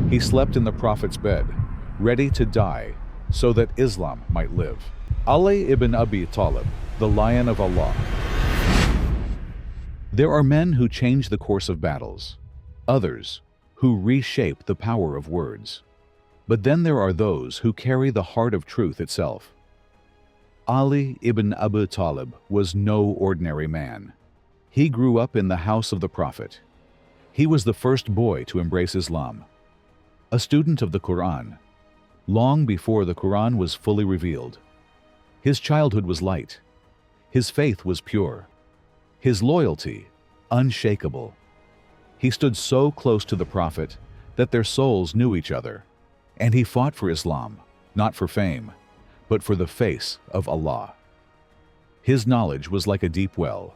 He slept in the Prophet's bed, ready to die so that Islam might live. Ali ibn Abi Talib, the Lion of Allah. There are men who change the course of battles, others who reshape the power of words. But then there are those who carry the heart of truth itself. Ali ibn Abi Talib was no ordinary man. He grew up in the house of the Prophet. He was the first boy to embrace Islam, a student of the Quran, long before the Quran was fully revealed. His childhood was light. His faith was pure. His loyalty unshakable. He stood so close to the Prophet that their souls knew each other, and he fought for Islam, not for fame, but for the face of Allah. His knowledge was like a deep well,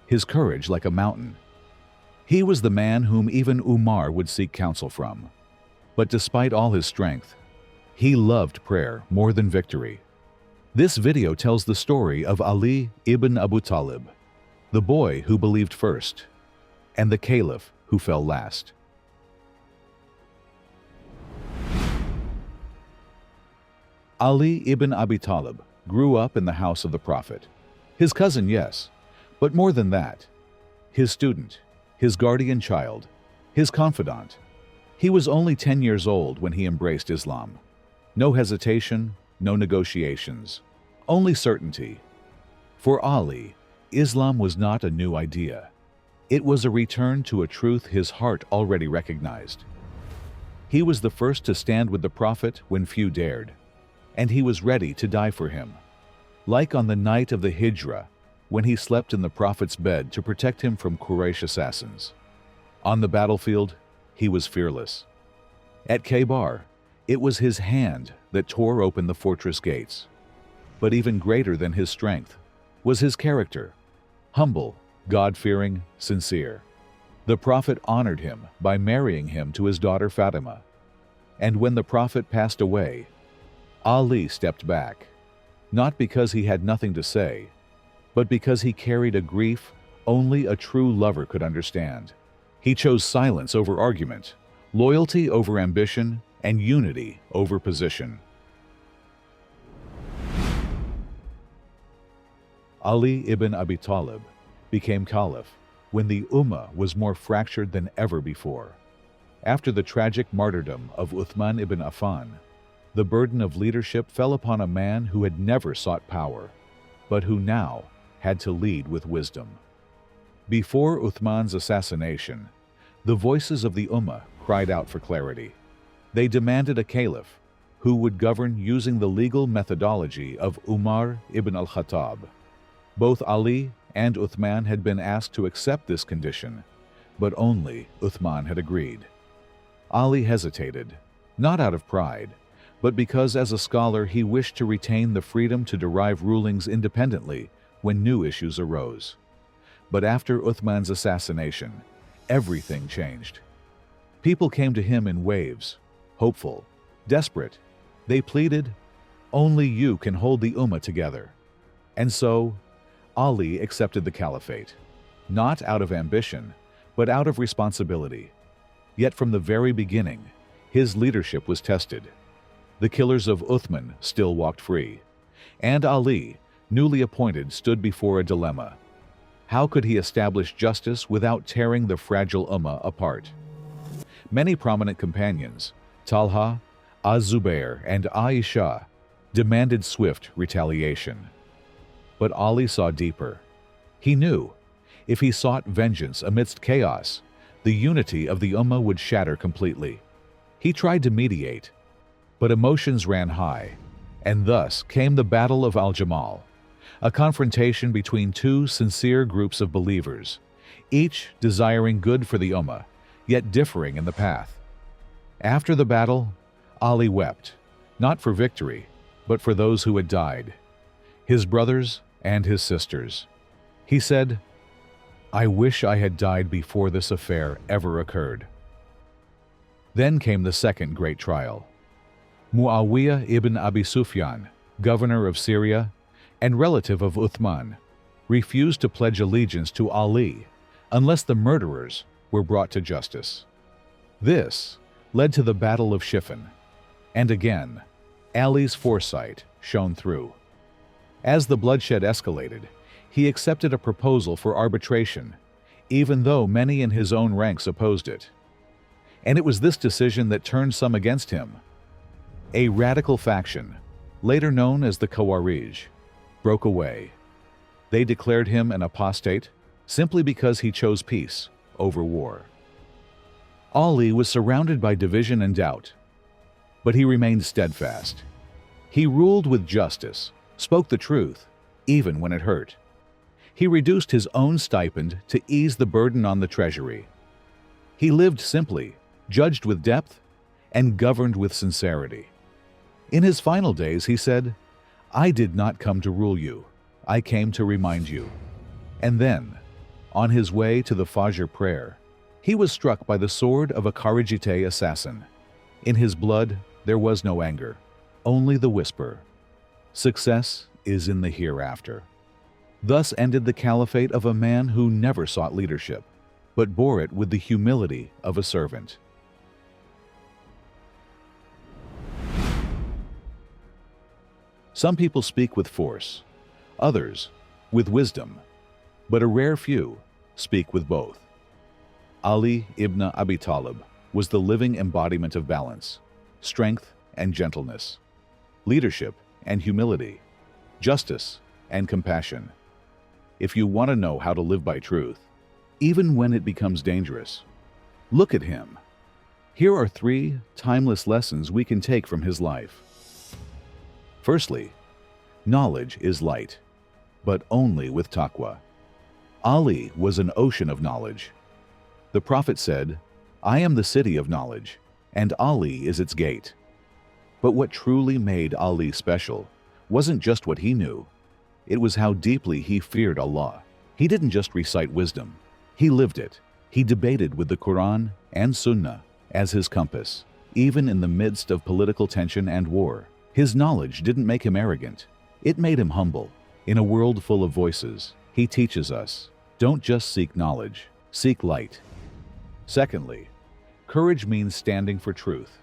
his courage like a mountain. He was the man whom even Umar would seek counsel from. But despite all his strength, he loved prayer more than victory. This video tells the story of Ali ibn Abi Talib, the boy who believed first, and the caliph who fell last. Ali ibn Abi Talib grew up in the house of the Prophet. His cousin, yes, but more than that, his student, his guardian child, his confidant. He was only 10 years old when he embraced Islam. No hesitation, no negotiations, only certainty. For Ali, Islam was not a new idea. It was a return to a truth his heart already recognized. He was the first to stand with the Prophet when few dared, and he was ready to die for him. Like on the night of the Hijrah, when he slept in the Prophet's bed to protect him from Quraysh assassins. On the battlefield, he was fearless. At Khaybar, it was his hand that tore open the fortress gates. But even greater than his strength was his character. Humble, God-fearing, sincere. The Prophet honored him by marrying him to his daughter Fatima. And when the Prophet passed away, Ali stepped back, not because he had nothing to say, but because he carried a grief only a true lover could understand. He chose silence over argument, loyalty over ambition, and unity over position. Ali ibn Abi Talib became caliph when the Ummah was more fractured than ever before. After the tragic martyrdom of Uthman ibn Affan, the burden of leadership fell upon a man who had never sought power, but who now had to lead with wisdom. Before Uthman's assassination, the voices of the Ummah cried out for clarity. They demanded a caliph who would govern using the legal methodology of Umar ibn al-Khattab. Both Ali and Uthman had been asked to accept this condition, but only Uthman had agreed. Ali hesitated, not out of pride, but because as a scholar he wished to retain the freedom to derive rulings independently when new issues arose. But after Uthman's assassination, everything changed. People came to him in waves, hopeful, desperate. They pleaded, "Only you can hold the Ummah together." And so, Ali accepted the caliphate, not out of ambition, but out of responsibility. Yet from the very beginning, his leadership was tested. The killers of Uthman still walked free, and Ali, newly appointed, stood before a dilemma. How could he establish justice without tearing the fragile Ummah apart? Many prominent companions, Talha, Az-Zubair, and Aisha, demanded swift retaliation. But Ali saw deeper. He knew, if he sought vengeance amidst chaos, the unity of the Ummah would shatter completely. He tried to mediate, but emotions ran high, and thus came the Battle of Al-Jamal, a confrontation between two sincere groups of believers, each desiring good for the Ummah, yet differing in the path. After the battle, Ali wept, not for victory, but for those who had died, his brothers and his sisters. He said, "I wish I had died before this affair ever occurred." Then came the second great trial. Muawiyah ibn Abi Sufyan, governor of Syria and relative of Uthman, refused to pledge allegiance to Ali unless the murderers were brought to justice. This led to the Battle of Shiffin. And again, Ali's foresight shone through. As the bloodshed escalated, he accepted a proposal for arbitration, even though many in his own ranks opposed it. And it was this decision that turned some against him. A radical faction, later known as the Khawarij, broke away. They declared him an apostate simply because he chose peace over war. Ali was surrounded by division and doubt, but he remained steadfast. He ruled with justice, spoke the truth, even when it hurt. He reduced his own stipend to ease the burden on the treasury. He lived simply, judged with depth, and governed with sincerity. In his final days, he said, "I did not come to rule you. I came to remind you." And then, on his way to the Fajr prayer, he was struck by the sword of a Kharijite assassin. In his blood, there was no anger, only the whisper, "Success is in the hereafter." Thus ended the caliphate of a man who never sought leadership, but bore it with the humility of a servant. Some people speak with force, others with wisdom, but a rare few speak with both. Ali ibn Abi Talib was the living embodiment of balance, strength and gentleness, leadership and humility, justice and compassion. If you want to know how to live by truth, even when it becomes dangerous, look at him. Here are 3 timeless lessons we can take from his life. Firstly, knowledge is light, but only with taqwa. Ali was an ocean of knowledge. The Prophet said, "I am the city of knowledge, and Ali is its gate." But what truly made Ali special wasn't just what he knew. It was how deeply he feared Allah. He didn't just recite wisdom. He lived it. He debated with the Quran and Sunnah as his compass, even in the midst of political tension and war. His knowledge didn't make him arrogant. It made him humble. In a world full of voices, he teaches us, don't just seek knowledge, seek light. Secondly, courage means standing for truth,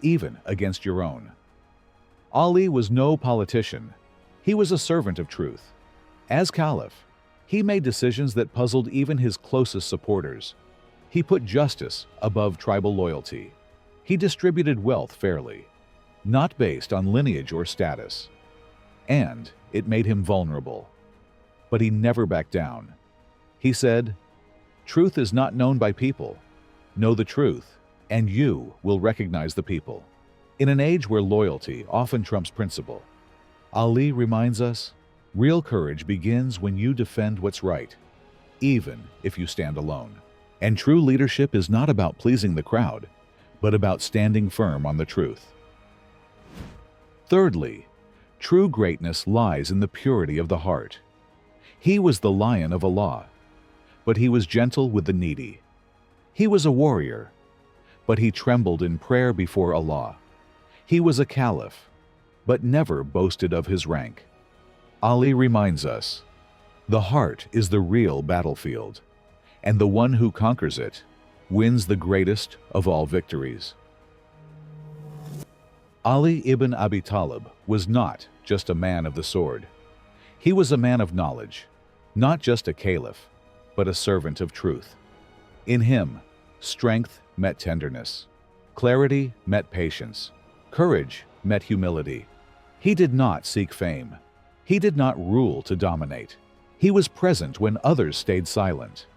even against your own. Ali was no politician. He was a servant of truth. As caliph, he made decisions that puzzled even his closest supporters. He put justice above tribal loyalty. He distributed wealth fairly, not based on lineage or status. And it made him vulnerable. But he never backed down. He said, "Truth is not known by people. Know the truth, and you will recognize the people." In an age where loyalty often trumps principle, Ali reminds us, real courage begins when you defend what's right, even if you stand alone. And true leadership is not about pleasing the crowd, but about standing firm on the truth. Thirdly, true greatness lies in the purity of the heart. He was the lion of Allah, but he was gentle with the needy. He was a warrior, but he trembled in prayer before Allah. He was a caliph, but never boasted of his rank. Ali reminds us, the heart is the real battlefield, and the one who conquers it wins the greatest of all victories. Ali ibn Abi Talib was not just a man of the sword. He was a man of knowledge, not just a caliph, but a servant of truth. In him, strength met tenderness, clarity met patience, courage met humility. He did not seek fame. He did not rule to dominate. He was present when others stayed silent.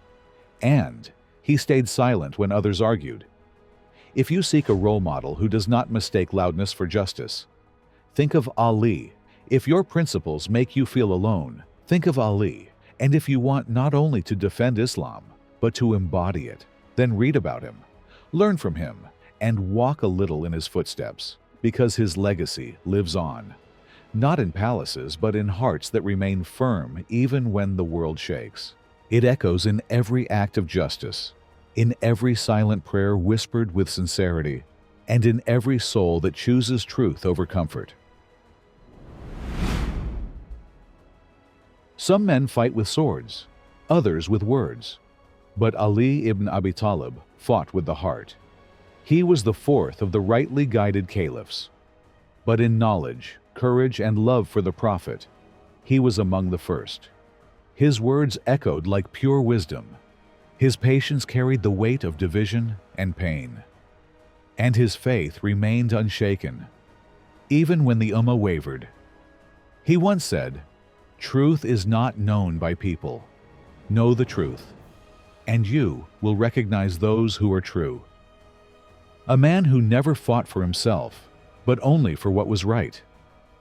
And he stayed silent when others argued. If you seek a role model who does not mistake loudness for justice, think of Ali. If your principles make you feel alone, think of Ali. And if you want not only to defend Islam, but to embody it, then read about him, learn from him, and walk a little in his footsteps, because his legacy lives on, not in palaces, but in hearts that remain firm even when the world shakes. It echoes in every act of justice, in every silent prayer whispered with sincerity, and in every soul that chooses truth over comfort. Some men fight with swords, others with words, but Ali ibn Abi Talib fought with the heart. He was the fourth of the rightly guided caliphs. But in knowledge, courage, and love for the Prophet, he was among the first. His words echoed like pure wisdom. His patience carried the weight of division and pain. And his faith remained unshaken, even when the Ummah wavered. He once said, "Truth is not known by people. Know the truth, and you will recognize those who are true." A man who never fought for himself, but only for what was right.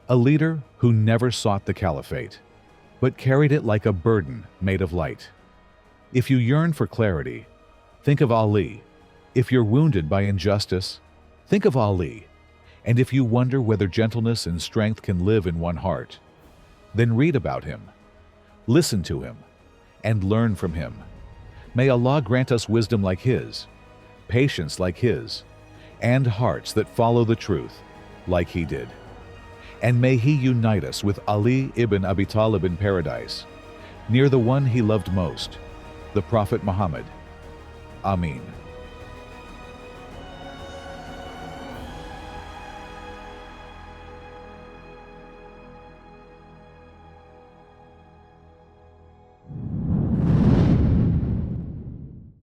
A leader who never sought the caliphate, but carried it like a burden made of light. If you yearn for clarity, think of Ali. If you're wounded by injustice, think of Ali. And if you wonder whether gentleness and strength can live in one heart, then read about him, listen to him, and learn from him. May Allah grant us wisdom like his, patience like his, and hearts that follow the truth like he did. And may he unite us with Ali ibn Abi Talib in paradise, near the one he loved most, the Prophet Muhammad. Ameen.